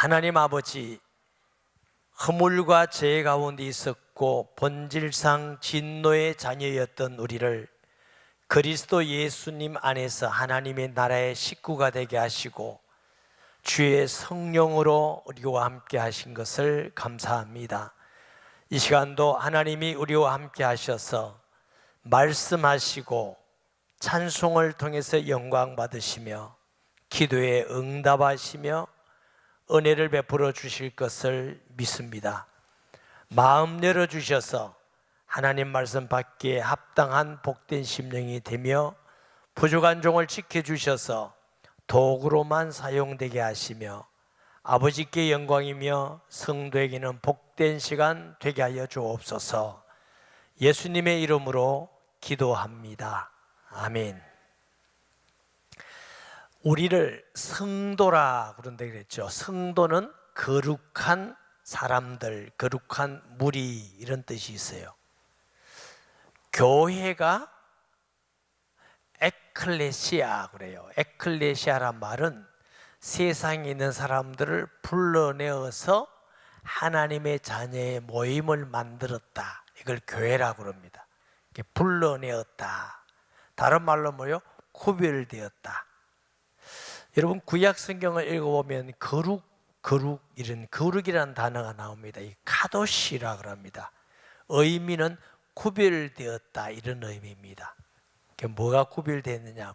하나님 아버지, 허물과 죄 가운데 있었고 본질상 진노의 자녀였던 우리를 그리스도 예수님 안에서 하나님의 나라의 식구가 되게 하시고 주의 성령으로 우리와 함께 하신 것을 감사합니다. 이 시간도 하나님이 우리와 함께 하셔서 말씀하시고 찬송을 통해서 영광 받으시며 기도에 응답하시며 은혜를 베풀어 주실 것을 믿습니다. 마음 열어주셔서 하나님 말씀 받기에 합당한 복된 심령이 되며 부족한 종을 지켜주셔서 도구로만 사용되게 하시며 아버지께 영광이며 성도에게는 복된 시간 되게 하여 주옵소서. 예수님의 이름으로 기도합니다. 아멘. 우리를 성도라 그런다 그랬죠. 성도는 거룩한 사람들, 거룩한 무리 이런 뜻이 있어요. 교회가 에클레시아 그래요. 에클레시아란 말은 세상에 있는 사람들을 불러내어서 하나님의 자녀의 모임을 만들었다. 이걸 교회라고 그럽니다. 불러내었다. 다른 말로 뭐요? 구별되었다. 여러분 구약 성경을 읽어보면 이런 거룩이라는 단어가 나옵니다. 이 카도시라 그럽니다. 의미는 구별되었다 이런 의미입니다. 뭐가 구별되느냐?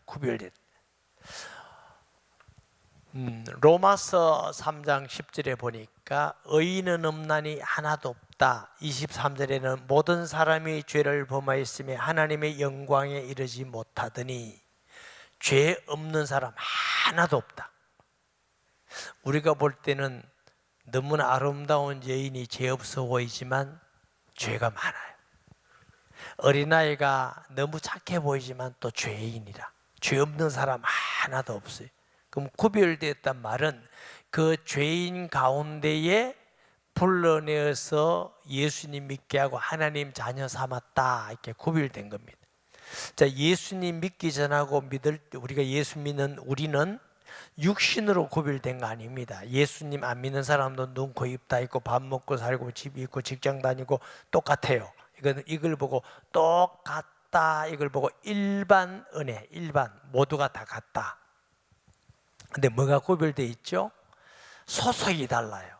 로마서 3장 10절에 보니까 의인은 없나니 하나도 없다. 23절에는 모든 사람이 죄를 범하였으며 하나님의 영광에 이르지 못하더니 죄 없는 사람 하나도 없다. 우리가 볼 때는 너무나 아름다운 여인이 죄 없어 보이지만 죄가 많아요. 어린아이가 너무 착해 보이지만 또 죄인이라. 죄 없는 사람 하나도 없어요. 그럼 구별되었단 말은 그 죄인 가운데에 불러내어서 예수님 믿게 하고 하나님 자녀 삼았다 이렇게 구별된 겁니다. 자, 예수님 믿기 전하고 믿을 때 우리가 예수 믿는 우리는 육신으로 구별된 거 아닙니다. 예수님 안 믿는 사람도 눈, 코, 입 다 있고 밥 먹고 살고 집 있고 직장 다니고 똑같아요. 이걸 보고 똑같다 이걸 보고 일반 은혜, 일반 모두가 다 같다. 근데 뭐가 구별되어 있죠? 소속이 달라요.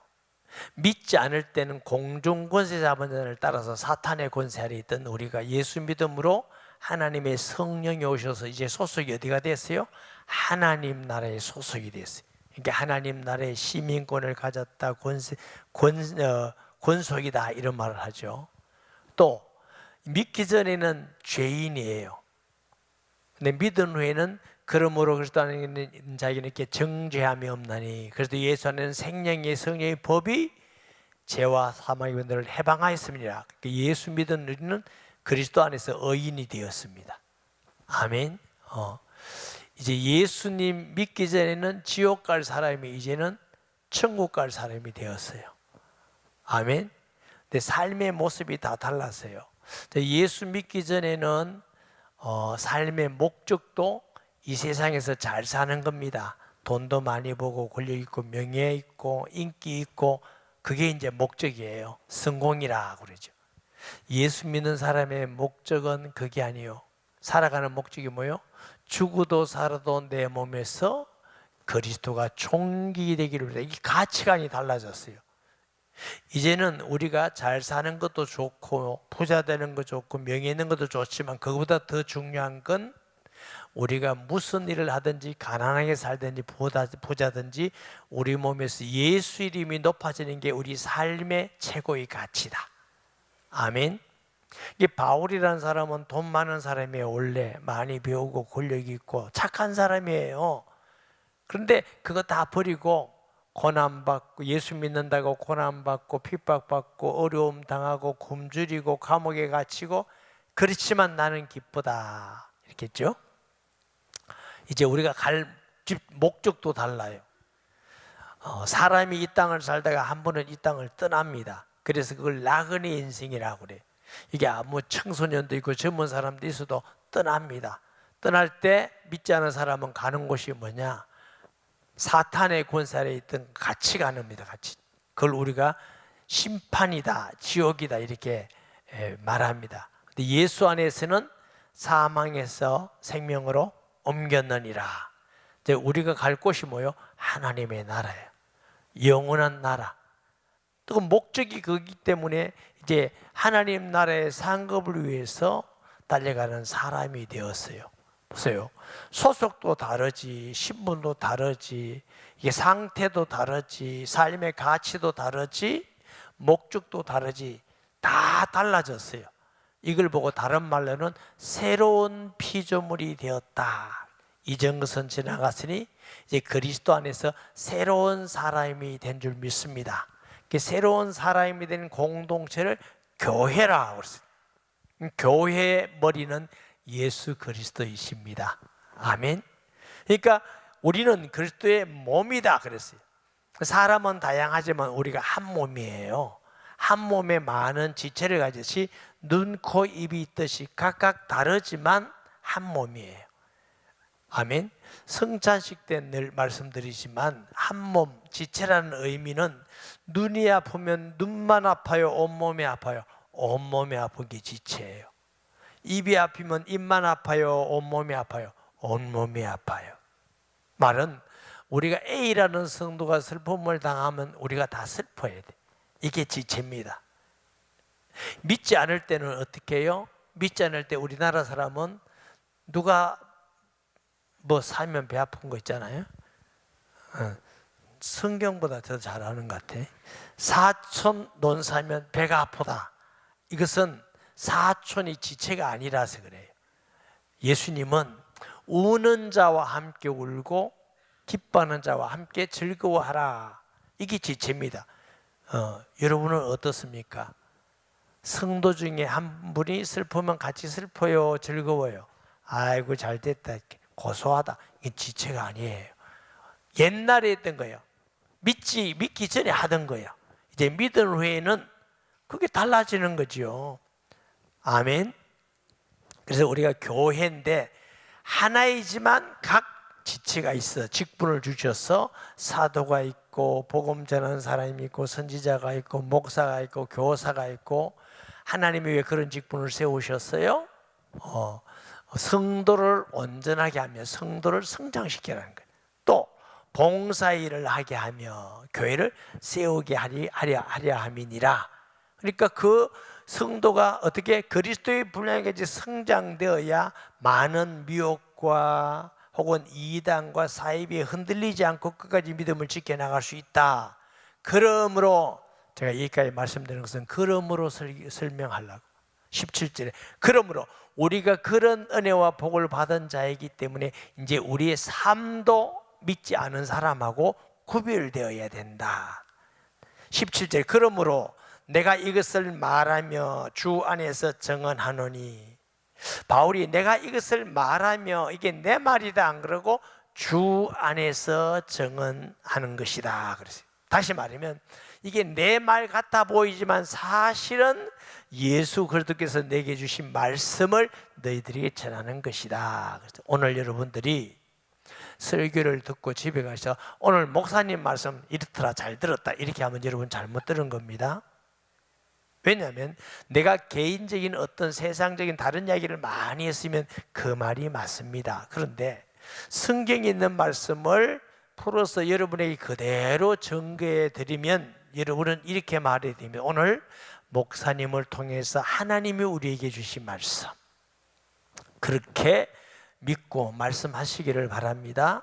믿지 않을 때는 공중 권세 잡은 자를 따라서 사탄의 권세 아래 있던 우리가 예수 믿음으로 하나님의 성령이 오셔서 이제 소속이 어디가 됐어요? 하나님 나라의 소속이 됐어요. 그러니까 하나님 나라의 시민권을 가졌다, 권속이다 이런 말을 하죠. 또 믿기 전에는 죄인이에요. 근데 믿은 후에는 그러므로 그리스도 안에 있는 자에게는 이렇게 정죄함이 없나니 그래도 예수 안에는 생명의 성령의 법이 죄와 사망의 권세를 해방하였습니다. 예수 믿은 우리는 그리스도 안에서 의인이 되었습니다. 아멘. 이제 예수님 믿기 전에는 지옥 갈 사람이 이제는 천국 갈 사람이 되었어요. 아멘. 근데 삶의 모습이 다 달랐어요. 예수 믿기 전에는 삶의 목적도 이 세상에서 잘 사는 겁니다. 돈도 많이 벌고 권력 있고 명예 있고 인기 있고 그게 이제 목적이에요. 성공이라 그러죠. 예수 믿는 사람의 목적은 그게 아니에요. 살아가는 목적이 뭐예요? 죽어도 살아도 내 몸에서 그리스도가 총기 되기를 위해 이 가치관이 달라졌어요. 이제는 우리가 잘 사는 것도 좋고 부자 되는 것도 좋고 명예 있는 것도 좋지만 그것보다 더 중요한 건 우리가 무슨 일을 하든지 가난하게 살든지 부자든지 우리 몸에서 예수 이름이 높아지는 게 우리 삶의 최고의 가치다. 아멘. 이 바울이라는 사람은 돈 많은 사람이에요. 원래 많이 배우고 권력이 있고 착한 사람이에요. 그런데 그거 다 버리고 고난받고 예수 믿는다고 고난받고 핍박받고 어려움 당하고 굶주리고 감옥에 갇히고 그렇지만 나는 기쁘다 이렇게 했죠. 이제 우리가 갈 집 목적도 달라요. 사람이 이 땅을 살다가 한 번은 이 땅을 떠납니다. 그래서 그걸 나그네 인생이라고 그래요. 이게 아무 청소년도 있고 젊은 사람도 있어도 떠납니다. 떠날 때 믿지 않은 사람은 가는 곳이 뭐냐? 사탄의 권세 아래에 있던 같이 가는 겁니다. 같이. 그걸 우리가 심판이다, 지옥이다 이렇게 말합니다. 근데 예수 안에서는 사망에서 생명으로 옮겼느니라. 이제 우리가 갈 곳이 뭐요? 하나님의 나라예요. 영원한 나라. 또 목적이 그기 때문에 이제 하나님 나라의 상급을 위해서 달려가는 사람이 되었어요. 보세요. 소속도 다르지, 신분도 다르지, 이게 상태도 다르지, 삶의 가치도 다르지, 목적도 다르지, 다 달라졌어요. 이걸 보고 다른 말로는 새로운 피조물이 되었다. 이전 것은 지나갔으니 이제 그리스도 안에서 새로운 사람이 된 줄 믿습니다. 새로운 사람이 된 공동체를 교회라 그랬어요. 교회의 머리는 예수 그리스도이십니다. 아멘. 그러니까 우리는 그리스도의 몸이다 그랬어요. 사람은 다양하지만 우리가 한 몸이에요. 한 몸에 많은 지체를 가지듯이 눈, 코, 입이 있듯이 각각 다르지만 한 몸이에요. 아멘. 성찬식 때 늘 말씀드리지만 한 몸, 지체라는 의미는 눈이 아프면 눈만 아파요? 온몸이 아파요? 온몸이 아픈 게 지체예요. 입이 아프면 입만 아파요? 온몸이 아파요? 온몸이 아파요. 말은 우리가 A라는 성도가 슬픔을 당하면 우리가 다 슬퍼야 돼. 이게 지체입니다. 믿지 않을 때는 어떻게 해요? 믿지 않을 때 우리나라 사람은 누가 뭐 살면 배 아픈 거 있잖아요. 성경보다 더 잘하는 것 같아. 사촌 논 살면 배가 아프다. 이것은 사촌이 지체가 아니라서 그래요. 예수님은 우는 자와 함께 울고 기뻐하는 자와 함께 즐거워하라. 이게 지체입니다. 여러분은 어떻습니까? 성도 중에 한 분이 슬프면 같이 슬퍼요, 즐거워요? 아이고 잘 됐다, 고소하다. 이게 지체가 아니에요. 옛날에 했던 거예요. 믿기 전에 하던 거예요. 이제 믿은 후에는 그게 달라지는 거죠. 아멘. 그래서 우리가 교회인데 하나이지만 각 지체가 있어. 직분을 주셔서 사도가 있고 복음 전하는 사람이 있고 선지자가 있고 목사가 있고 교사가 있고, 하나님이 왜 그런 직분을 세우셨어요? 성도를 온전하게 하며 성도를 성장시키라는 거예요. 또 봉사일을 하게 하며 교회를 세우게 하려 함이니라. 그러니까 그 성도가 어떻게 그리스도의 분량까지 성장되어야 많은 미혹과 혹은 이단과 사이비에 흔들리지 않고 끝까지 믿음을 지켜나갈 수 있다. 그러므로 제가 여기까지 말씀드리는 것은 그러므로 설명하려고. 17절에 그러므로 우리가 그런 은혜와 복을 받은 자이기 때문에 이제 우리의 삶도 믿지 않은 사람하고 구별되어야 된다. 17절 그러므로 내가 이것을 말하며 주 안에서 증언하노니, 바울이 내가 이것을 말하며 이게 내 말이다 안 그러고 주 안에서 증언하는 것이다 그랬어요. 다시 말하면 이게 내 말 같아 보이지만 사실은 예수 그리스도께서 내게 주신 말씀을 너희들에게 전하는 것이다. 그래서 오늘 여러분들이 설교를 듣고 집에 가서 오늘 목사님 말씀 이렇더라 잘 들었다 이렇게 하면 여러분 잘못 들은 겁니다. 왜냐하면 내가 개인적인 어떤 세상적인 다른 이야기를 많이 했으면 그 말이 맞습니다. 그런데 성경에 있는 말씀을 풀어서 여러분에게 그대로 전개해 드리면 여러분은 이렇게 말해야 됩니다. 오늘 목사님을 통해서 하나님이 우리에게 주신 말씀, 그렇게 믿고 말씀하시기를 바랍니다.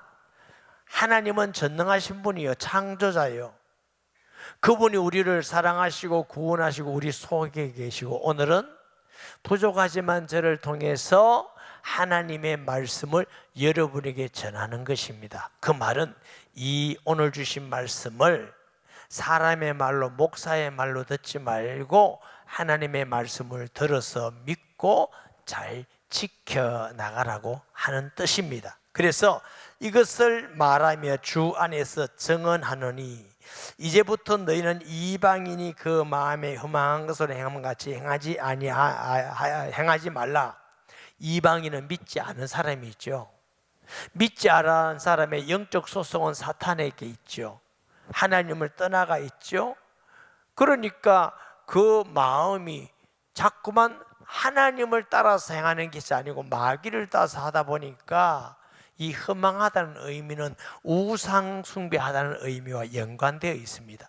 하나님은 전능하신 분이요, 창조자요. 그분이 우리를 사랑하시고 구원하시고 우리 속에 계시고, 오늘은 부족하지만 저를 통해서 하나님의 말씀을 여러분에게 전하는 것입니다. 그 말은 이 오늘 주신 말씀을 사람의 말로, 목사의 말로 듣지 말고 하나님의 말씀을 들어서 믿고 잘 지켜나가라고 하는 뜻입니다. 그래서 이것을 말하며 주 안에서 증언하노니, 이제부터 너희는 이방인이 그 마음에 흠망한 것을 행함 같이 행하지 말라. 이방인은 믿지 않은 사람이 있죠. 믿지 않은 사람의 영적 소송은 사탄에게 있죠. 하나님을 떠나가 있죠. 그러니까 그 마음이 자꾸만 하나님을 따라서 행하는 것이 아니고 마귀를 따라서 하다 보니까 이 허망하다는 의미는 우상 숭배하다는 의미와 연관되어 있습니다.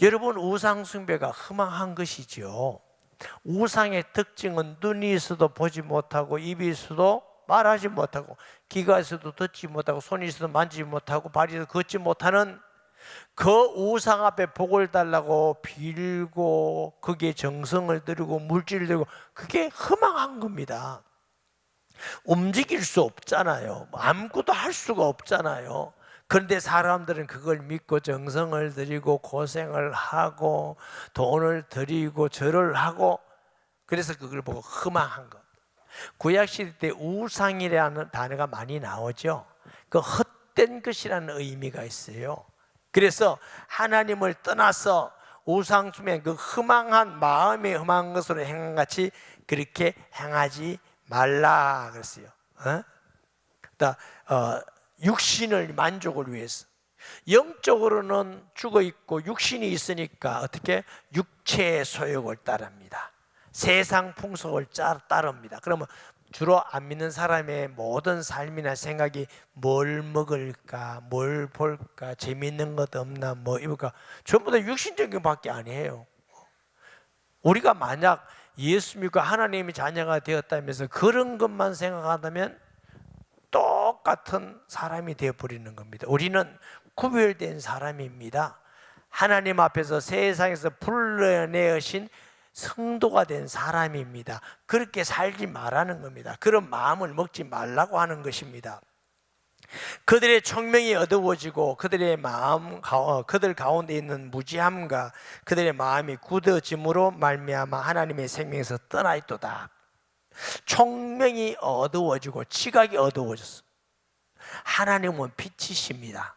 여러분, 우상 숭배가 허망한 것이죠. 우상의 특징은 눈이 있어도 보지 못하고, 입이 있어도 말하지 못하고, 귀가 있어도 듣지 못하고, 손이 있어도 만지지 못하고, 발이 있어도 걷지 못하는 그 우상 앞에 복을 달라고 빌고 거기에 정성을 들이고 물질을 들이고, 그게 허망한 겁니다. 움직일 수 없잖아요. 아무것도 할 수가 없잖아요. 그런데 사람들은 그걸 믿고 정성을 들이고 고생을 하고 돈을 들이고 절을 하고, 그래서 그걸 보고 허망한 것. 구약시대 때 우상이라는 단어가 많이 나오죠. 그 헛된 것이라는 의미가 있어요. 그래서 하나님을 떠나서 우상숭배, 그 허망한 마음의 허망한 것으로 행한 같이 그렇게 행하지 말라 그랬어요. 육신을 만족을 위해서. 영적으로는 죽어 있고 육신이 있으니까 어떻게? 육체의 소욕을 따릅니다. 세상 풍속을 따릅니다. 그러면 주로 안 믿는 사람의 모든 삶이나 생각이 뭘 먹을까, 뭘 볼까, 재미있는 것 없나, 뭐 입을까, 전부 다 육신적인 밖에 아니에요. 우리가 만약 예수 믿고 하나님의 자녀가 되었다면서 그런 것만 생각한다면 똑같은 사람이 되어버리는 겁니다. 우리는 구별된 사람입니다. 하나님 앞에서 세상에서 불러내으신 성도가 된 사람입니다. 그렇게 살지 말라는 겁니다. 그런 마음을 먹지 말라고 하는 것입니다. 그들의 총명이 어두워지고 그들의 마음, 그들 가운데 있는 무지함과 그들의 마음이 굳어짐으로 말미암아 하나님의 생명에서 떠나 있도다. 총명이 어두워지고 지각이 어두워졌어. 하나님은 빛이십니다.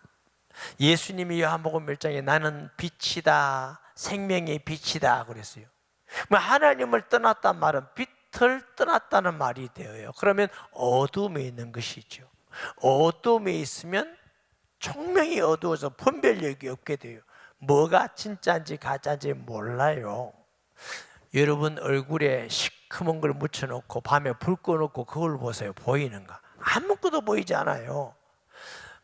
예수님이 요한복음 1장에 나는 빛이다, 생명의 빛이다 그랬어요. 하나님을 떠났단 말은 빛을 떠났다는 말이 되어요. 그러면 어둠에 있는 것이죠. 어둠에 있으면 총명이 어두워서 분별력이 없게 돼요. 뭐가 진짜인지 가짜인지 몰라요. 여러분 얼굴에 시커먼 걸 묻혀놓고 밤에 불 꺼놓고 그걸 보세요. 보이는가? 아무것도 보이지 않아요.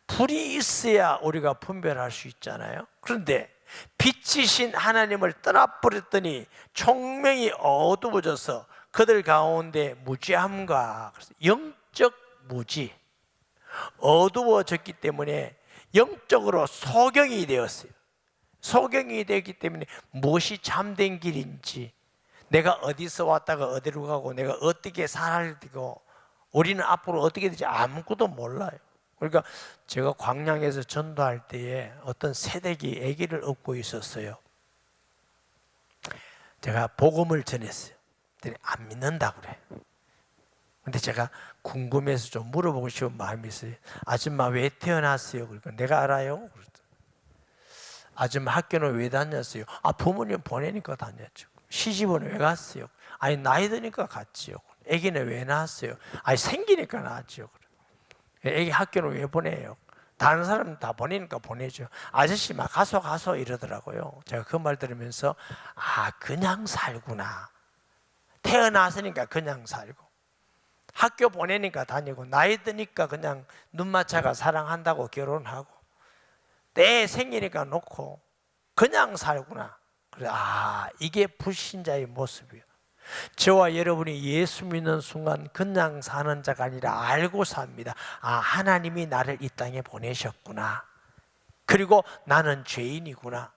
불이 있어야 우리가 분별할 수 있잖아요. 그런데 빛이신 하나님을 떠나버렸더니 총명이 어두워져서 그들 가운데 무지함과 영적 무지, 어두워졌기 때문에 영적으로 소경이 되었어요. 소경이 되기 때문에 무엇이 참된 길인지, 내가 어디서 왔다가 어디로 가고 내가 어떻게 살아야 되고 우리는 앞으로 어떻게 될지 아무것도 몰라요. 그러니까 제가 광양에서 전도할 때에 어떤 새댁이 아기를 업고 있었어요. 제가 복음을 전했어요. 안 믿는다고 그래. 근데 제가 궁금해서 좀 물어보고 싶은 마음이 있어요. 아줌마 왜 태어났어요? 그러니까 내가 알아요. 아줌마 학교는 왜 다녔어요? 부모님 보내니까 다녔죠. 시집은 왜 갔어요? 나이 드니까 갔지요. 아기는 왜 낳았어요? 생기니까 낳았죠. 애기 학교는 왜 보내요? 다른 사람은 다 보내니까 보내죠. 아저씨 막 가서 이러더라고요. 제가 그 말 들으면서 그냥 살구나. 태어났으니까 그냥 살고, 학교 보내니까 다니고, 나이 드니까 그냥 눈 맞춰가 사랑한다고 결혼하고, 때 생기니까 놓고 그냥 살구나. 그래, 이게 불신자의 모습이에요. 저와 여러분이 예수 믿는 순간 그냥 사는 자가 아니라 알고 삽니다. 하나님이 나를 이 땅에 보내셨구나. 그리고 나는 죄인이구나.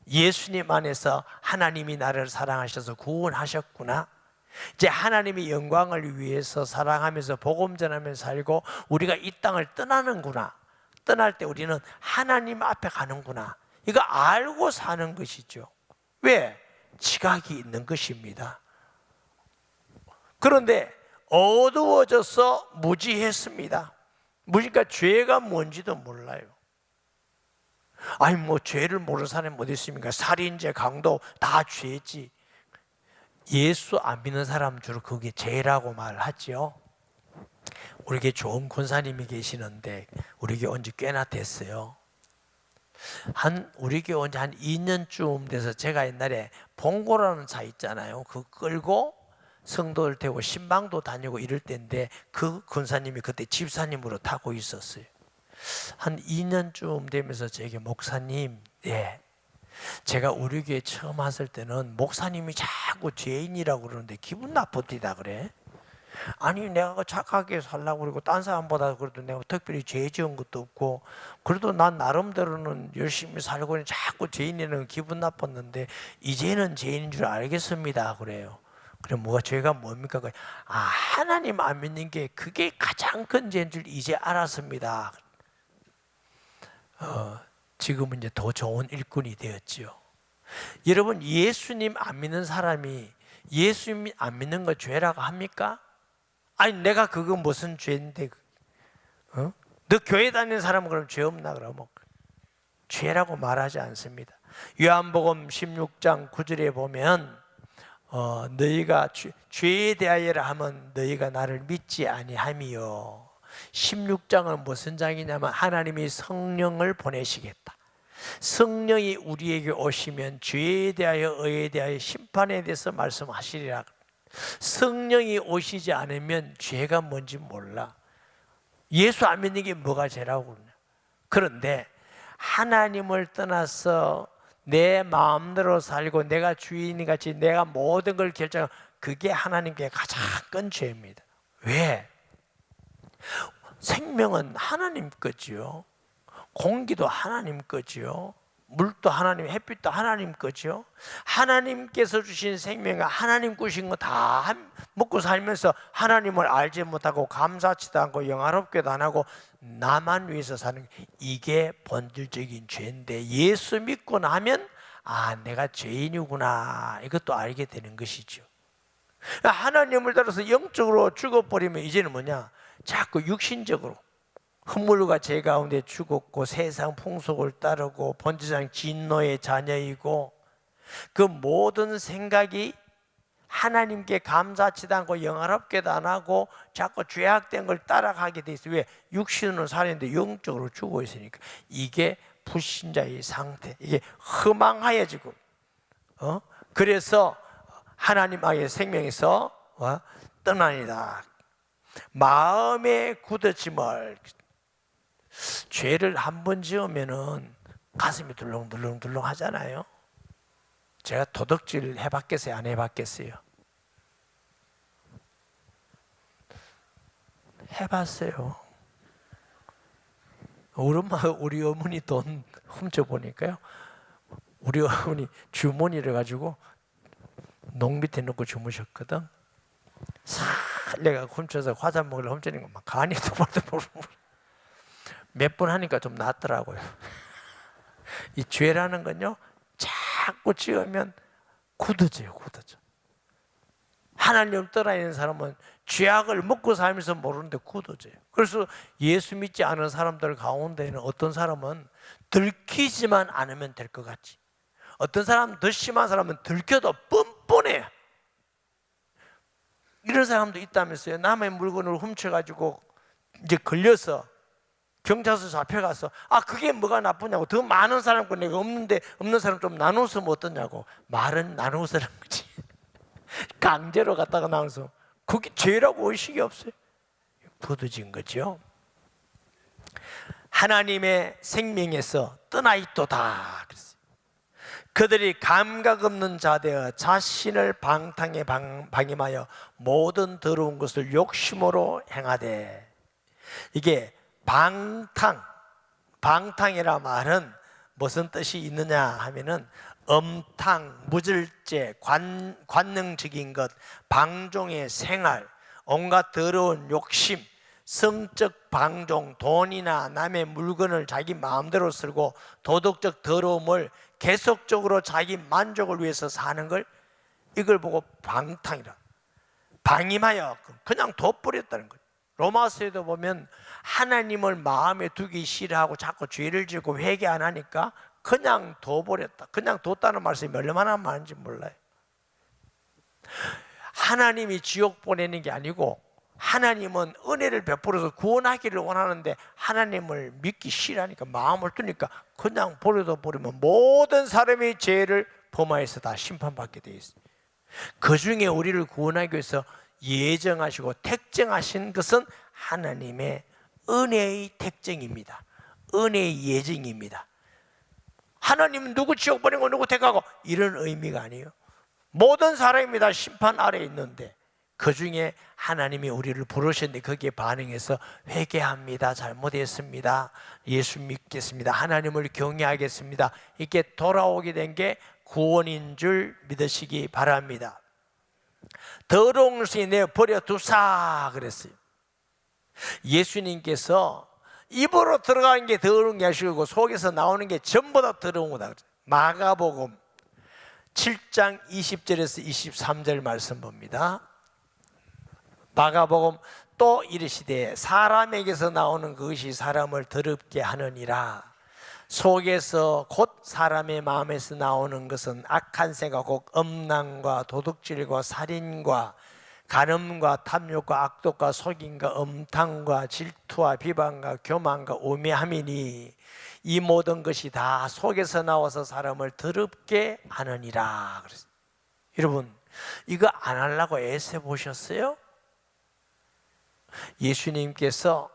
예수님 안에서 하나님이 나를 사랑하셔서 구원하셨구나. 이제 하나님의 영광을 위해서 사랑하면서 복음 전하면서 살고 우리가 이 땅을 떠나는구나. 떠날 때 우리는 하나님 앞에 가는구나. 이거 알고 사는 것이죠. 왜? 지각이 있는 것입니다. 그런데 어두워져서 무지했습니다. 무지니까 죄가 뭔지도 몰라요. 죄를 모르는 사람이 어디 있습니까? 살인죄, 강도 다 죄지. 예수 안 믿는 사람 주로 그게 죄라고 말하죠. 우리에게 좋은 권사님이 계시는데 우리에게 온 지 꽤나 됐어요. 우리에게 온 지 한 2년쯤 돼서 제가 옛날에 봉고라는 차 있잖아요. 그거 끌고 성도를 태우고 신방도 다니고 이럴 때인데 그 권사님이 그때 집사님으로 타고 있었어요. 한 2년쯤 되면서 제게 목사님, 예, 제가 우리 교회 처음 왔을 때는 목사님이 자꾸 죄인이라고 그러는데 기분 나쁘디다 그래. 아니 내가 착하게 살라고 그러고 딴 사람보다 그래도 내가 특별히 죄 지은 것도 없고 그래도 난 나름대로는 열심히 살고 자꾸 죄인이라는 기분 나빴는데 이제는 죄인인 줄 알겠습니다 그래요. 그럼 죄가 뭡니까? 하나님 안 믿는 게 그게 가장 큰 죄인 줄 이제 알았습니다. 지금은 이제 더 좋은 일꾼이 되었지요. 여러분, 예수님 안 믿는 사람이 예수님 안 믿는 거 죄라고 합니까? 아니 내가 그거 무슨 죄인데, 너 교회 다니는 사람은 그럼 죄 없나? 그러면 죄라고 말하지 않습니다. 요한복음 16장 9절에 보면 너희가 죄에 대하여라 하면 너희가 나를 믿지 아니함이요. 16장은 무슨 장이냐면 하나님이 성령을 보내시겠다. 성령이 우리에게 오시면 죄에 대하여 의에 대하여 심판에 대해서 말씀하시리라. 성령이 오시지 않으면 죄가 뭔지 몰라. 예수 안 믿는 게 뭐가 죄라고 그러냐. 그런데 하나님을 떠나서 내 마음대로 살고 내가 주인이 같이 내가 모든 걸 결정하고 그게 하나님께 가장 큰 죄입니다. 왜? 생명은 하나님 거지요. 공기도 하나님 거지요. 물도 하나님, 햇빛도 하나님 거죠. 하나님께서 주신 생명과 하나님 꾸신 거 다 먹고 살면서 하나님을 알지 못하고 감사치도 않고 영화롭게도 안 하고 나만 위해서 사는 이게 본질적인 죄인데 예수 믿고 나면 내가 죄인이구나 이것도 알게 되는 것이죠. 하나님을 따라서 영적으로 죽어버리면 이제는 뭐냐? 자꾸 육신적으로 흠물과 죄 가운데 죽었고 세상 풍속을 따르고 본질상 진노의 자녀이고 그 모든 생각이 하나님께 감사치도 않고 영화롭게도 안 하고 자꾸 죄악된 걸 따라가게 돼 있어요. 왜? 육신은 살았는데 영적으로 죽어 있으니까. 이게 불신자의 상태, 이게 허망하여지고 그래서 하나님의 생명에서 떠나니다. 마음의 굳어짐을, 죄를 한 번 지으면은 가슴이 덜렁덜렁 하잖아요. 제가 도덕질 해봤겠어요? 안 해봤겠어요? 해봤어요. 우리 어머니 돈 훔쳐보니까요, 우리 어머니 주머니를 가지고 농 밑에 넣고 주무셨거든. 싹 내가 훔쳐서 과자 먹으려 훔쳐낸 거 막 간이 도발도 모르고 몇 번 하니까 좀 낫더라고요. 이 죄라는 건요, 자꾸 지으면 굳어져요. 하나님 떠나 있는 사람은 죄악을 먹고 살면서 모르는데 굳어져요. 그래서 예수 믿지 않은 사람들 가운데는 어떤 사람은 들키지만 않으면 될 것 같지, 어떤 사람은 더 심한 사람은 들켜도 뻔뻔해요. 이런 사람도 있다면서요. 남의 물건을 훔쳐가지고 이제 걸려서 경찰서 잡혀가서 그게 뭐가 나쁘냐고, 더 많은 사람 거 내가 없는 사람 좀 나누었으면 어떠냐고. 말은 나누어서는 거지 강제로 갖다가 나눠서 그게 죄라고 의식이 없어요. 부두진 거죠. 하나님의 생명에서 떠나 있도다 그랬어요. 그들이 감각 없는 자되어 자신을 방탕에 방임하여 모든 더러운 것을 욕심으로 행하되. 이게 방탕이라 말은 무슨 뜻이 있느냐 하면은 엄탕, 무절제, 관능적인 것, 방종의 생활, 온갖 더러운 욕심, 성적 방종, 돈이나 남의 물건을 자기 마음대로 쓰고 도덕적 더러움을 계속적으로 자기 만족을 위해서 사는 걸, 이걸 보고 방탕이라, 방임하여 그냥 둬버렸다는 거예요. 로마서에도 보면 하나님을 마음에 두기 싫어하고 자꾸 죄를 짓고 회개 안 하니까 그냥 둬버렸다. 그냥 뒀다는 말씀이 얼마나 많은지 몰라요. 하나님이 지옥 보내는 게 아니고 하나님은 은혜를 베풀어서 구원하기를 원하는데 하나님을 믿기 싫으니까, 마음을 두니까 그냥 버려도 버리면 모든 사람이 죄를 범하여서 다 심판받게 되어 있어요. 그 중에 우리를 구원하기 위해서 예정하시고 택정하신 것은 하나님의 은혜의 택정입니다. 은혜의 예정입니다. 하나님은 누구 지옥 보내고 누구 택하고 이런 의미가 아니에요. 모든 사람이 다 심판 아래에 있는데 그 중에 하나님이 우리를 부르셨는데 거기에 반응해서 회개합니다, 잘못했습니다, 예수 믿겠습니다, 하나님을 경외하겠습니다, 이렇게 돌아오게 된 게 구원인 줄 믿으시기 바랍니다. 더러운 것이 내버려 두사 그랬어요. 예수님께서 입으로 들어가는 게 더러운 게 아니고 속에서 나오는 게 전부 다 더러운 거다. 마가복음 7장 20절에서 23절 말씀 봅니다. 마가복음 또 이르시되 사람에게서 나오는 그것이 사람을 더럽게 하느니라. 속에서 곧 사람의 마음에서 나오는 것은 악한 생각 곧 음란과 도둑질과 살인과 간음과 탐욕과 악독과 속임과 음탕과 질투와 비방과 교만과 우매함이니 이 모든 것이 다 속에서 나와서 사람을 더럽게 하느니라. 그랬어요. 여러분, 이거 안 하려고 애써 보셨어요? 예수님께서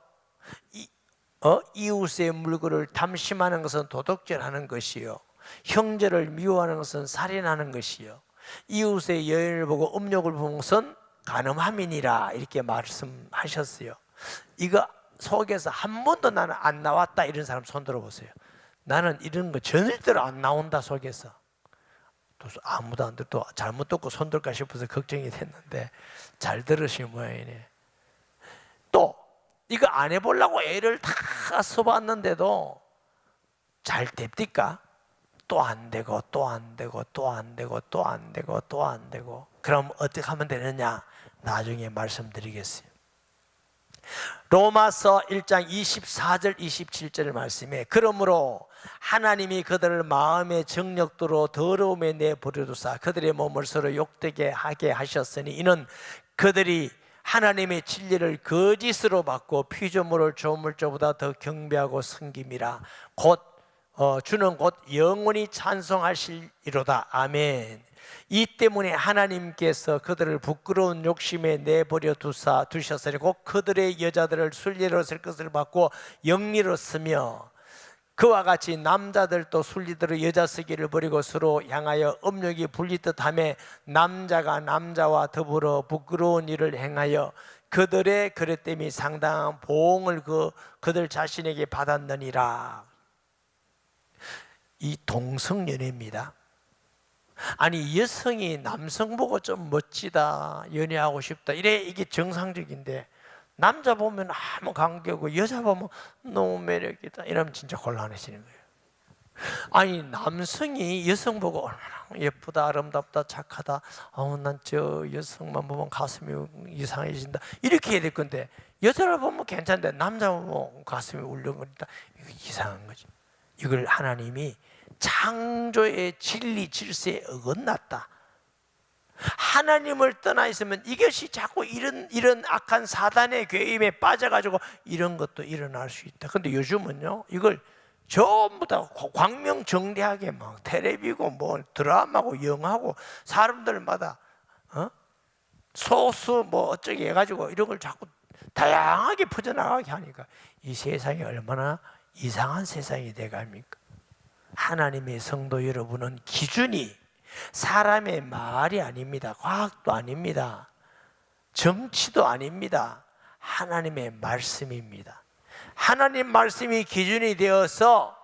이웃의 물건을 탐심하는 것은 도둑질하는 것이요, 형제를 미워하는 것은 살인하는 것이요, 이웃의 여인을 보고 음욕을 보는 것은 간음함이니라 이렇게 말씀하셨어요. 이거 속에서 한 번도 나는 안 나왔다 이런 사람 손 들어보세요. 나는 이런 거 절대로 안 나온다 속에서. 또 아무도 안 듣고 잘못 듣고 손 들까 싶어서 걱정이 됐는데 잘 들으신 모양이네. 또 이거 안 해보려고 애를 다 써봤는데도 잘 됩니까? 또 안 되고 또 안 되고 또 안 되고 또 안 되고 또 안 되고. 그럼 어떻게 하면 되느냐? 나중에 말씀드리겠어요. 로마서 1장 24절 27절 말씀에 그러므로 하나님이 그들을 마음의 정욕대로 더러움에 내버려두사 그들의 몸을 서로 욕되게 하게 하셨으니 이는 그들이 하나님의 진리를 거짓으로 받고 피조물을 조물조보다 더 경배하고 섬김이라. 곧 주는 곧 영원히 찬송하시리로다. 아멘. 이 때문에 하나님께서 그들을 부끄러운 욕심에 내버려 두셨으니 곧 그들의 여자들을 순리로 쓸 것을 받고 영리로 쓰며 그와 같이 남자들도 순리대로 여자 쓰기를 버리고 서로 향하여 음욕이 불리듯 하며 남자가 남자와 더불어 부끄러운 일을 행하여 그들의 그릇됨이 상당한 보응을 그들 자신에게 받았느니라. 이 동성연애입니다. 아니 여성이 남성 보고 좀 멋지다, 연애하고 싶다 이래 이게 정상적인데 남자 보면 아무 관계없고 여자 보면 너무 매력이다 이러면 진짜 곤란해지는 거예요. 아니 남성이 여성 보고 얼마나 예쁘다, 아름답다, 착하다, 난 저 여성만 보면 가슴이 이상해진다 이렇게 해야 될 건데 여자를 보면 괜찮은데 남자 보면 가슴이 울렁거린다. 이거 이상한 거지. 이걸 하나님이 창조의 진리 질서에 어긋났다. 하나님을 떠나 있으면 이것이 자꾸 이런 악한 사단의 괴임에 빠져가지고 이런 것도 일어날 수 있다. 근데 요즘은요 이걸 전부 다 광명정대하게 막 텔레비고 뭐 드라마고 영화고 사람들마다 소수 뭐 어쩌게 해가지고 이런 걸 자꾸 다양하게 퍼져나가게 하니까 이 세상이 얼마나 이상한 세상이 돼갑니까? 하나님의 성도 여러분은 기준이 사람의 말이 아닙니다. 과학도 아닙니다. 정치도 아닙니다. 하나님의 말씀입니다. 하나님 말씀이 기준이 되어서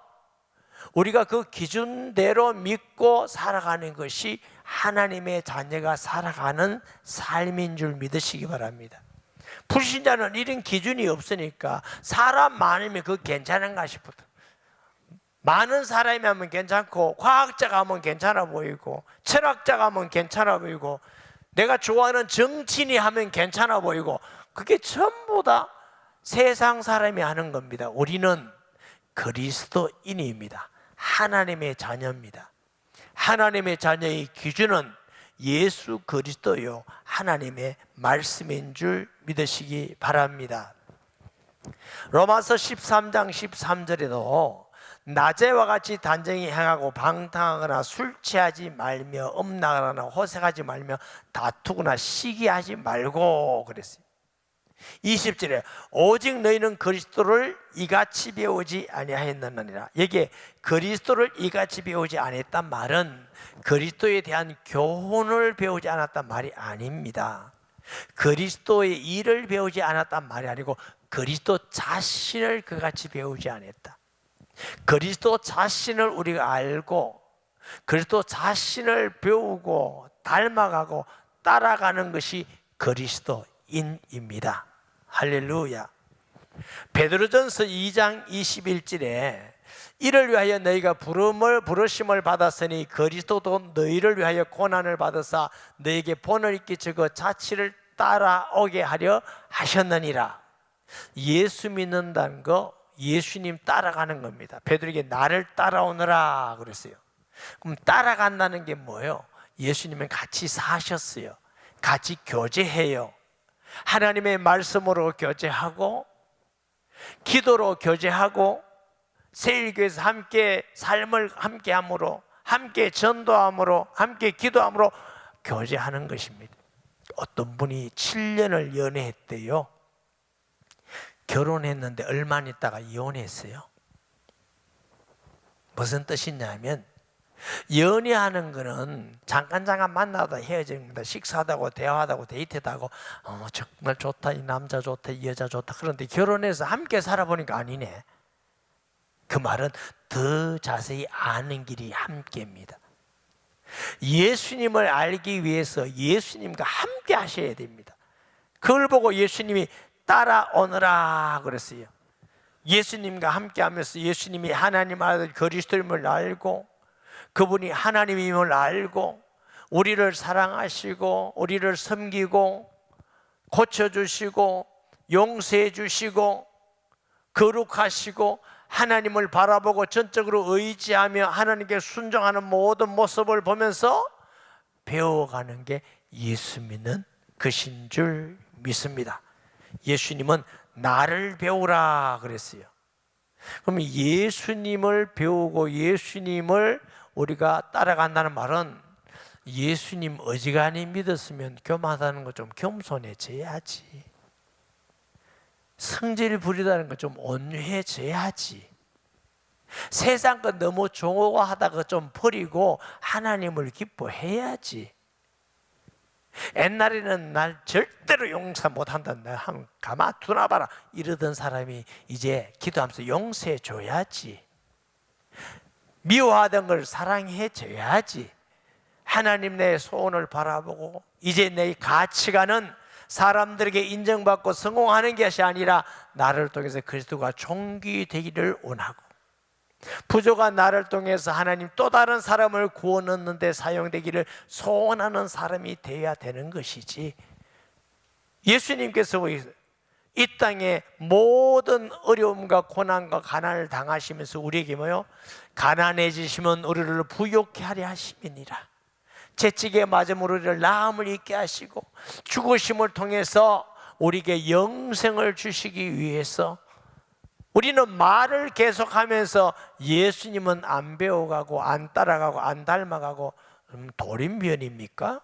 우리가 그 기준대로 믿고 살아가는 것이 하나님의 자녀가 살아가는 삶인 줄 믿으시기 바랍니다. 불신자는 이런 기준이 없으니까 사람 많으면 그거 괜찮은가 싶어도 많은 사람이 하면 괜찮고 과학자가 하면 괜찮아 보이고 철학자가 하면 괜찮아 보이고 내가 좋아하는 정치인이 하면 괜찮아 보이고 그게 전부 다 세상 사람이 하는 겁니다. 우리는 그리스도인입니다. 하나님의 자녀입니다. 하나님의 자녀의 기준은 예수 그리스도요 하나님의 말씀인 줄 믿으시기 바랍니다. 로마서 13장 13절에도 낮에와 같이 단정히 행하고 방탕하거나 술 취하지 말며 음란하거나 호색하지 말며 다투거나 시기하지 말고 그랬어요. 20절에 오직 너희는 그리스도를 이같이 배우지 아니하였느니라. 여기에 그리스도를 이같이 배우지 아니했단 말은 그리스도에 대한 교훈을 배우지 않았단 말이 아닙니다. 그리스도의 일을 배우지 않았단 말이 아니고 그리스도 자신을 그같이 배우지 않았다. 그리스도 자신을 우리가 알고 그리스도 자신을 배우고 닮아가고 따라가는 것이 그리스도인입니다. 할렐루야. 베드로전서 2장 21절에 이를 위하여 너희가 부르심을 받았으니 그리스도도 너희를 위하여 고난을 받으사 너희에게 본을 끼쳐 그 자취를 따라오게 하려 하셨느니라. 예수 믿는다는 거 예수님 따라가는 겁니다. 베드로에게 나를 따라오너라 그랬어요. 그럼 따라간다는 게 뭐예요? 예수님은 같이 사셨어요. 같이 교제해요. 하나님의 말씀으로 교제하고 기도로 교제하고 세일교에서 함께 삶을 함께 함으로 함께 전도함으로 함께 기도함으로 교제하는 것입니다. 어떤 분이 7년을 연애했대요. 결혼했는데 얼마 안 있다가 이혼했어요. 무슨 뜻이냐면 연애하는 거는 잠깐 만나다 헤어지는 겁니다. 식사하다고 대화하다고 데이트하다고 정말 좋다, 이 남자 좋다, 이 여자 좋다. 그런데 결혼해서 함께 살아보니까 아니네. 그 말은 더 자세히 아는 길이 함께입니다. 예수님을 알기 위해서 예수님과 함께 하셔야 됩니다. 그걸 보고 예수님이 따라오너라 그랬어요. 예수님과 함께 하면서 예수님이 하나님 아들 그리스도임을 알고 그분이 하나님임을 알고 우리를 사랑하시고 우리를 섬기고 고쳐주시고 용서해 주시고 거룩하시고 하나님을 바라보고 전적으로 의지하며 하나님께 순종하는 모든 모습을 보면서 배워가는 게 예수 믿는 것인 줄 믿습니다. 예수님은 나를 배우라 그랬어요. 그럼 예수님을 배우고 예수님을 우리가 따라간다는 말은 예수님 어지간히 믿었으면 교만하다는 거 좀 겸손해져야지. 성질 부리다는 거 좀 온유해져야지. 세상 거 너무 좋아하다가 좀 버리고 하나님을 기뻐해야지. 옛날에는 날 절대로 용서 못한다, 한 가만 두나 봐라 이러던 사람이 이제 기도하면서 용서해 줘야지. 미워하던 걸 사랑해 줘야지. 하나님 내 소원을 바라보고 이제 내 가치관은 사람들에게 인정받고 성공하는 것이 아니라 나를 통해서 그리스도가 존귀되기를 원하고 부조가 나를 통해서 하나님 또 다른 사람을 구원 얻는 데 사용되기를 소원하는 사람이 되어야 되는 것이지. 예수님께서 이 땅에 모든 어려움과 고난과 가난을 당하시면서 우리에게 뭐요? 가난해지시면 우리를 부욕케 하려 하심이니라. 채찍에 맞음으로 우리를 나음을 입게 하시고 죽으심을 통해서 우리에게 영생을 주시기 위해서 우리는 말을 계속하면서 예수님은 안 배워가고 안 따라가고 안 닮아가고 돌인변입니까?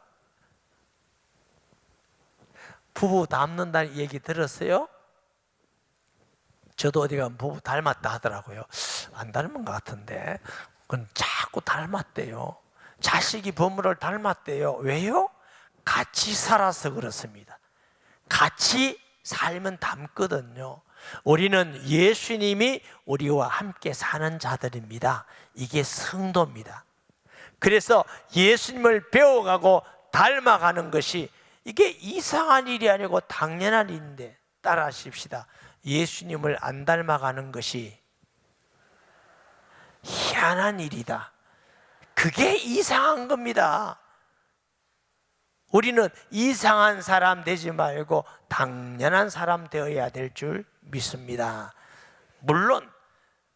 부부 닮는다는 얘기 들었어요? 저도 어디 가면 부부 닮았다 하더라고요. 안 닮은 것 같은데 그건 자꾸 닮았대요. 자식이 부모를 닮았대요. 왜요? 같이 살아서 그렇습니다. 같이 살면 닮거든요. 우리는 예수님이 우리와 함께 사는 자들입니다. 이게 성도입니다. 그래서 예수님을 배워가고 닮아가는 것이 이게 이상한 일이 아니고 당연한 일인데 따라하십시다. 예수님을 안 닮아가는 것이 희한한 일이다. 그게 이상한 겁니다. 우리는 이상한 사람 되지 말고 당연한 사람 되어야 될 줄 믿습니다. 물론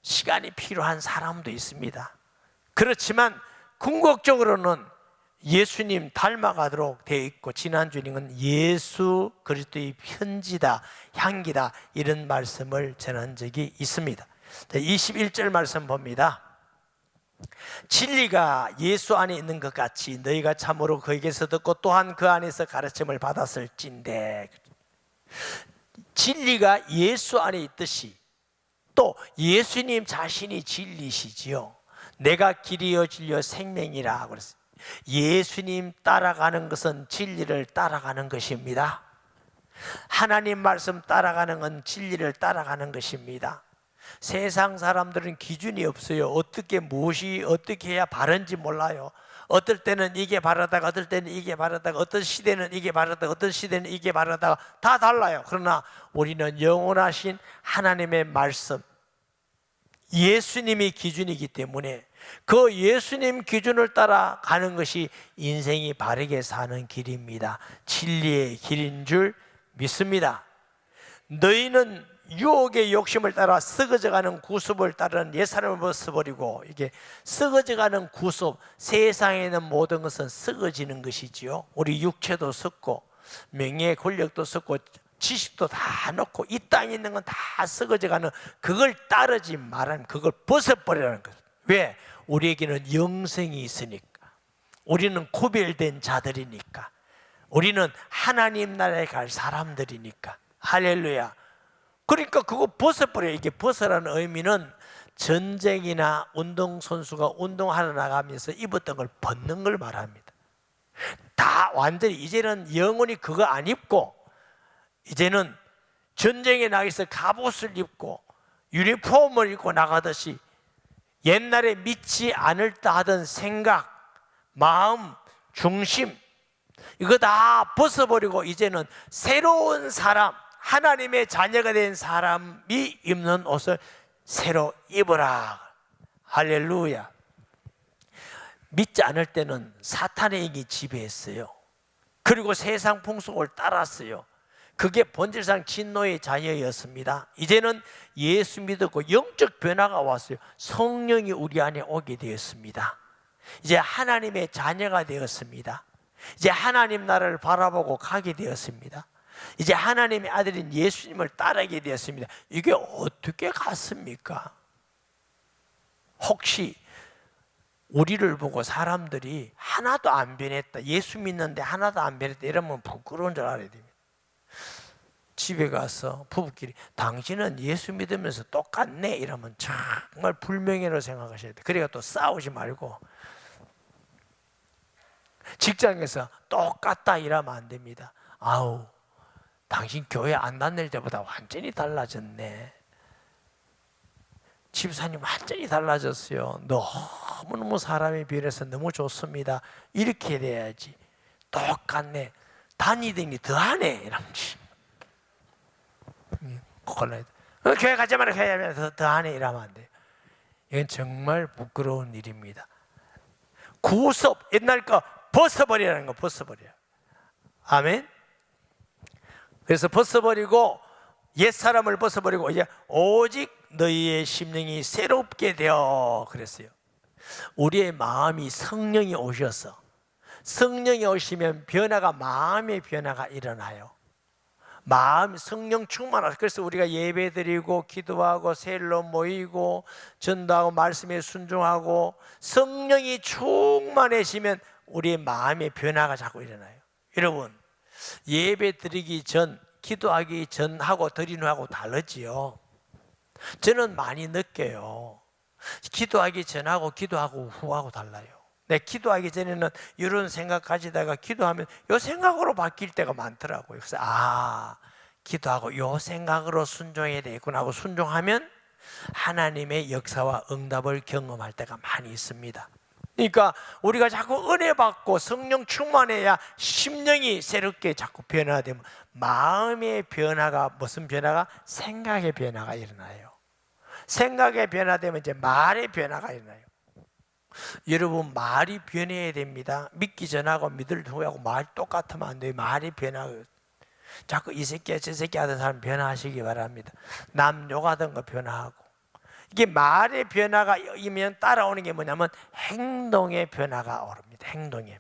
시간이 필요한 사람도 있습니다. 그렇지만 궁극적으로는 예수님 닮아가도록 되어 있고, 지난주에는 예수 그리스도의 편지다, 향기다, 이런 말씀을 전한 적이 있습니다. 21절 말씀 봅니다. 진리가 예수 안에 있는 것 같이 너희가 참으로 그에게서 듣고 또한 그 안에서 가르침을 받았을진데, 진리가 예수 안에 있듯이 또 예수님 자신이 진리시지요. 내가 길이요 진리요 생명이라 그랬어요. 예수님 따라가는 것은 진리를 따라가는 것입니다. 하나님 말씀 따라가는 건 진리를 따라가는 것입니다. 세상 사람들은 기준이 없어요. 어떻게, 무엇이 어떻게 해야 바른지 몰라요. 어떨 때는 이게 바르다가, 어떨 때는 이게 바르다가, 어떤 시대는 이게 바르다가, 어떤 시대는 이게 바르다가 다 달라요. 그러나 우리는 영원하신 하나님의 말씀, 예수님이 기준이기 때문에 그 예수님 기준을 따라가는 것이 인생이 바르게 사는 길입니다. 진리의 길인 줄 믿습니다. 너희는 유혹의 욕심을 따라 썩어져가는 구습을 따르는 옛사람을 벗어버리고, 이게 썩어져가는 구습, 세상에 있는 모든 것은 썩어지는 것이지요. 우리 육체도 썩고 명예 권력도 썩고 지식도 다 넣고 이 땅에 있는 건 다 썩어져가는, 그걸 따르지 말라는, 그걸 벗어버리라는 것. 왜? 우리에게는 영생이 있으니까. 우리는 구별된 자들이니까. 우리는 하나님 나라에 갈 사람들이니까. 할렐루야. 그러니까 그거 벗어버려요. 이게 벗어라는 의미는 전쟁이나 운동선수가 운동하러 나가면서 입었던 걸 벗는 걸 말합니다. 다 완전히 이제는 영원히 그거 안 입고, 이제는 전쟁에 나가서 갑옷을 입고 유니폼을 입고 나가듯이 옛날에 믿지 않을다 하던 생각, 마음, 중심, 이거 다 벗어버리고 이제는 새로운 사람, 하나님의 자녀가 된 사람이 입는 옷을 새로 입어라. 할렐루야. 믿지 않을 때는 사탄의 영이 지배했어요. 그리고 세상 풍속을 따랐어요. 그게 본질상 진노의 자녀였습니다. 이제는 예수 믿었고 영적 변화가 왔어요. 성령이 우리 안에 오게 되었습니다. 이제 하나님의 자녀가 되었습니다. 이제 하나님 나라를 바라보고 가게 되었습니다. 이제 하나님의 아들인 예수님을 따르게 되었습니다. 이게 어떻게 갔습니까? 혹시 우리를 보고 사람들이 하나도 안 변했다, 예수 믿는데 하나도 안 변했다 이러면 부끄러운 줄 알아야 됩니다. 집에 가서 부부끼리 당신은 예수 믿으면서 똑같네 이러면 정말 불명예로 생각하셔야 돼요. 그러니까 또 싸우지 말고, 직장에서 똑같다 이러면 안 됩니다. 아우, 당신 교회 안 다닐 때보다 완전히 달라졌네. 집사님 완전히 달라졌어요. 너무너무 사람이 변해서 너무 좋습니다. 이렇게 돼야지. 똑같네. 다니더니 더하네 이러면지. 교회 가지 마라, 교회 가면 더하네 이러면 안 돼요. 이건 정말 부끄러운 일입니다. 구속, 옛날 거 벗어버리라는 거, 벗어버려. 아멘. 그래서 벗어버리고 옛사람을 벗어버리고 이제 오직 너희의 심령이 새롭게 되어 그랬어요. 우리의 마음이 성령이 오셔서, 성령이 오시면 변화가, 마음의 변화가 일어나요. 마음, 성령 충만하다. 그래서 우리가 예배드리고 기도하고 세일로 모이고 전도하고 말씀에 순종하고 성령이 충만해지면 우리의 마음의 변화가 자꾸 일어나요. 여러분, 예배 드리기 전, 기도하기 전하고 드리는 하고 다르지요. 저는 많이 느껴요. 기도하기 전하고 기도하고 후하고 달라요. 기도하기 전에는 이런 생각 가지다가 기도하면 이 생각으로 바뀔 때가 많더라고요. 그래서 기도하고 이 생각으로 순종해야 되겠구나 하고 순종하면 하나님의 역사와 응답을 경험할 때가 많이 있습니다. 그러니까 우리가 자꾸 은혜 받고 성령 충만해야 심령이 새롭게 자꾸 변화되면 마음의 변화가, 무슨 변화가? 생각의 변화가 일어나요. 생각의 변화되면 이제 말의 변화가 일어나요. 여러분, 말이 변해야 됩니다. 믿기 전하고 믿을 후하고 말 똑같으면 안 돼요. 말이 변화해요. 자꾸 이 새끼야 저 새끼 하던 사람 변화하시기 바랍니다. 남 욕하던 거 변화하고. 이게 말의 변화가 이면 따라오는 게 뭐냐면 행동의 변화가 오릅니다. 행동의.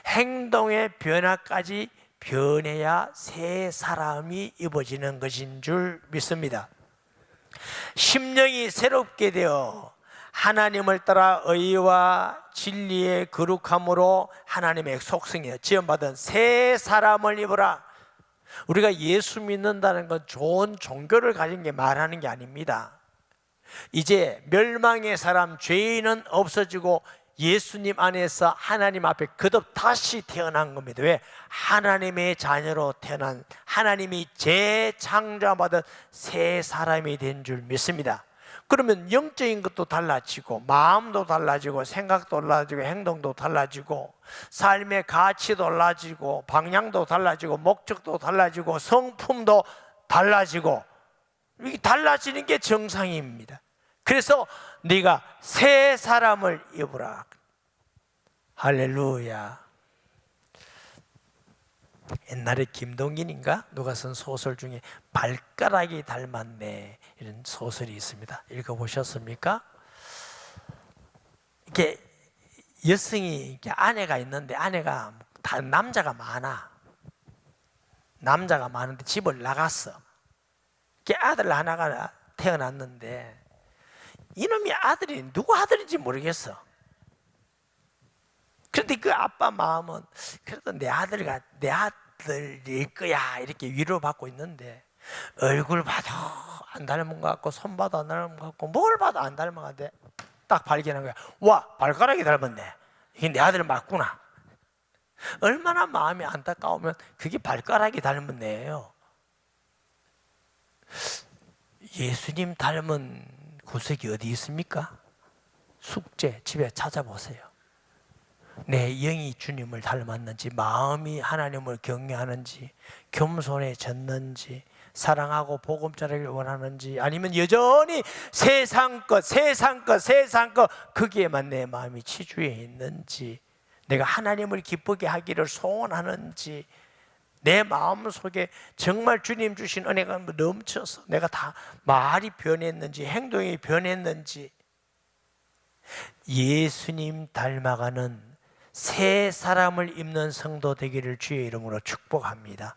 행동의 변화까지 변해야 새 사람이 입어지는 것인 줄 믿습니다. 심령이 새롭게 되어 하나님을 따라 의와 진리의 거룩함으로 하나님의 속성에 지음받은 새 사람을 입으라. 우리가 예수 믿는다는 건 좋은 종교를 가진 게 말하는 게 아닙니다. 이제 멸망의 사람, 죄인은 없어지고 예수님 안에서 하나님 앞에 거듭 다시 태어난 겁니다. 왜? 하나님의 자녀로 태어난, 하나님이 재창조받은 새 사람이 된 줄 믿습니다. 그러면 영적인 것도 달라지고, 마음도 달라지고, 생각도 달라지고, 행동도 달라지고, 삶의 가치도 달라지고, 방향도 달라지고, 목적도 달라지고, 성품도 달라지고, 이게 달라지는 게 정상입니다. 그래서 네가 새 사람을 입으라. 할렐루야. 옛날에 김동긴인가 누가 쓴 소설 중에 발가락이 닮았네, 이런 소설이 있습니다. 읽어보셨습니까? 이게 여성이 아내가 있는데, 아내가 다 남자가 많아. 남자가 많은데 집을 나갔어. 아들 하나가 태어났는데 이놈이 아들이 누구 아들인지 모르겠어. 그런데 그 아빠 마음은 그래도 내 아들일 거야 이렇게 위로받고 있는데, 얼굴 봐도 안 닮은 것 같고, 손 봐도 안 닮은 것 같고, 뭘 봐도 안 닮은 것 같아. 딱 발견한 거야. 와, 발가락이 닮았네. 이게 내 아들 맞구나. 얼마나 마음이 안타까우면 그게 발가락이 닮은 애예요. 예수님 닮은 구석이 어디 있습니까? 숙제 집에 찾아보세요. 내 영이 주님을 닮았는지, 마음이 하나님을 경외하는지, 겸손해졌는지, 사랑하고 복음 전하기를 원하는지, 아니면 여전히 세상 것 거기에만 내 마음이 치주해 있는지, 내가 하나님을 기쁘게 하기를 소원하는지, 내 마음속에 정말 주님 주신 은혜가 넘쳐서 내가 다 말이 변했는지, 행동이 변했는지, 예수님 닮아가는 새 사람을 입는 성도 되기를 주의 이름으로 축복합니다.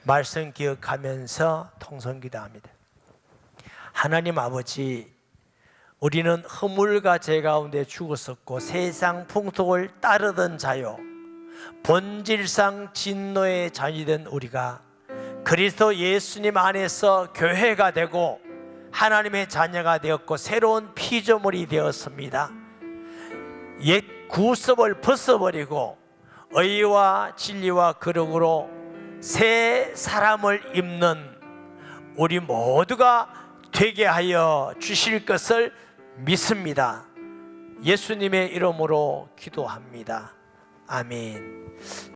말씀 기억하면서 통성기도합니다. 하나님 아버지, 우리는 허물과 죄 가운데 죽었었고 세상 풍속을 따르던 자요, 본질상 진노의 자녀된 우리가 그리스도 예수님 안에서 교회가 되고 하나님의 자녀가 되었고 새로운 피조물이 되었습니다. 옛 구습을 벗어버리고 의와 진리와 거룩으로 새 사람을 입는 우리 모두가 되게 하여 주실 것을 믿습니다. 예수님의 이름으로 기도합니다. 아멘.